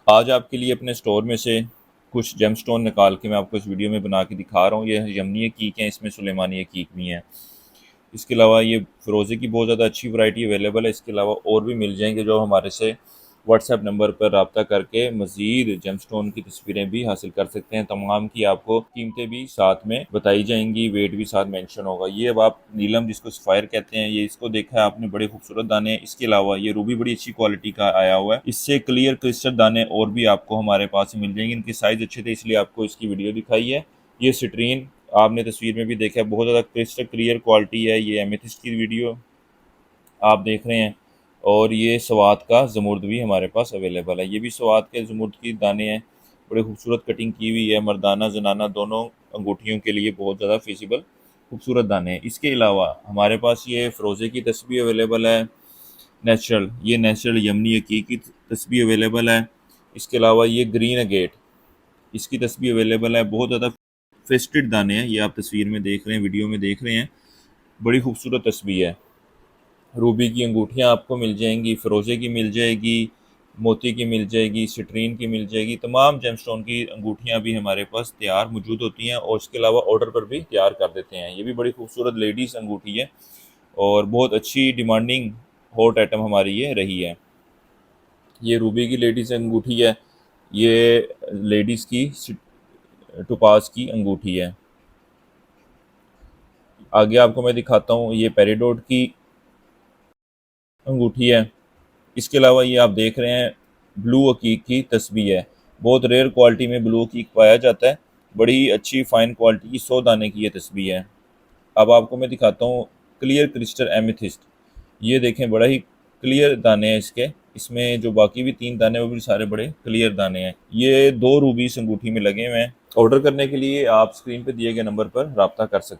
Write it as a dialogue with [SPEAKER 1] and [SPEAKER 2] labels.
[SPEAKER 1] आज आपके लिए अपने स्टोर में से कुछ जेमस्टोन निकाल के मैं आपको इस वीडियो में बना के दिखा रहा हूँ। ये यमनी कीक हैं, इसमें सुलेमानी कीक भी हैं। इसके अलावा ये फ़िरोज़े की बहुत ज़्यादा अच्छी वैरायटी अवेलेबल है। इसके अलावा और भी मिल जाएंगे जो हमारे से व्हाट्सएप नंबर पर रब्ता करके मज़ीद जेमस्टोन की तस्वीरें भी हासिल कर सकते हैं। तमाम की आपको कीमतें भी साथ में बताई जाएंगी, वेट भी साथ मेंशन होगा। ये अब आप नीलम जिसको सफ़ायर कहते हैं, ये इसको देखा है आपने, बड़े खूबसूरत दाने हैं। इसके अलावा ये रूबी बड़ी अच्छी क्वालिटी का आया हुआ है। इससे क्लियर क्रिस्टल दाने और भी आपको हमारे पास मिल जाएंगे। इनके साइज़ अच्छे थे इसलिए आपको इसकी वीडियो दिखाई है। ये सिट्रीन आपने तस्वीर में भी देखा है, बहुत ज़्यादा क्रिस्टल क्लियर क्वालिटी है। ये एमेथिस्ट की वीडियो आप देख रहे हैं। और ये स्वात का जमुर्द भी हमारे पास अवेलेबल है। ये भी स्वात के जमुर्द की दाने हैं, बड़े खूबसूरत कटिंग की हुई है। मर्दाना जनाना दोनों अंगूठियों के लिए बहुत ज़्यादा फिजिबल खूबसूरत दाने हैं। इसके अलावा हमारे पास ये फ़िरोज़े की तस्बीह अवेलेबल है नेचुरल, ये नेचुरल यमनी हकीक की तस्बीह अवेलेबल है। इसके अलावा ये ग्रीन अगेट, इसकी तस्बीह अवेलेबल है। बहुत ज़्यादा फेस्टेड दाने हैं, ये आप तस्वीर में देख रहे हैं, वीडियो में देख रहे हैं, बड़ी खूबसूरत तस्बीह है। रूबी की अंगूठियाँ आपको मिल जाएंगी, फ़िरोज़े की मिल जाएगी, मोती की मिल जाएगी, सिट्रीन की मिल जाएगी। तमाम जेमस्टोन की अंगूठियाँ भी हमारे पास तैयार मौजूद होती हैं और इसके अलावा ऑर्डर पर भी तैयार कर देते हैं। ये भी बड़ी खूबसूरत लेडीज़ अंगूठी है और बहुत अच्छी डिमांडिंग हॉट आइटम हमारी ये रही है। ये रूबी की लेडीज़ अंगूठी है, ये लेडीज़ की टोपाज की अंगूठी है। आगे आपको मैं दिखाता हूँ, ये पेरिडोट की अंगूठी है। इसके अलावा ये आप देख रहे हैं ब्लू अकीक की तस्बीह है। बहुत रेयर क्वालिटी में ब्लू अकीक पाया जाता है, बड़ी अच्छी फाइन क्वालिटी की 100 दाने की ये तस्बीह है। अब आपको मैं दिखाता हूँ क्लियर क्रिस्टल एमेथिस्ट। ये देखें, बड़ा ही क्लियर दाने हैं इसके। इसमें जो बाकी भी 3 दाने हैं वो भी सारे बड़े क्लियर दाने हैं। ये 2 रूबी इस अंगूठी में लगे हुए हैं। ऑर्डर करने के लिए आप स्क्रीन पर दिए गए नंबर पर रब्ता कर सकते हैं।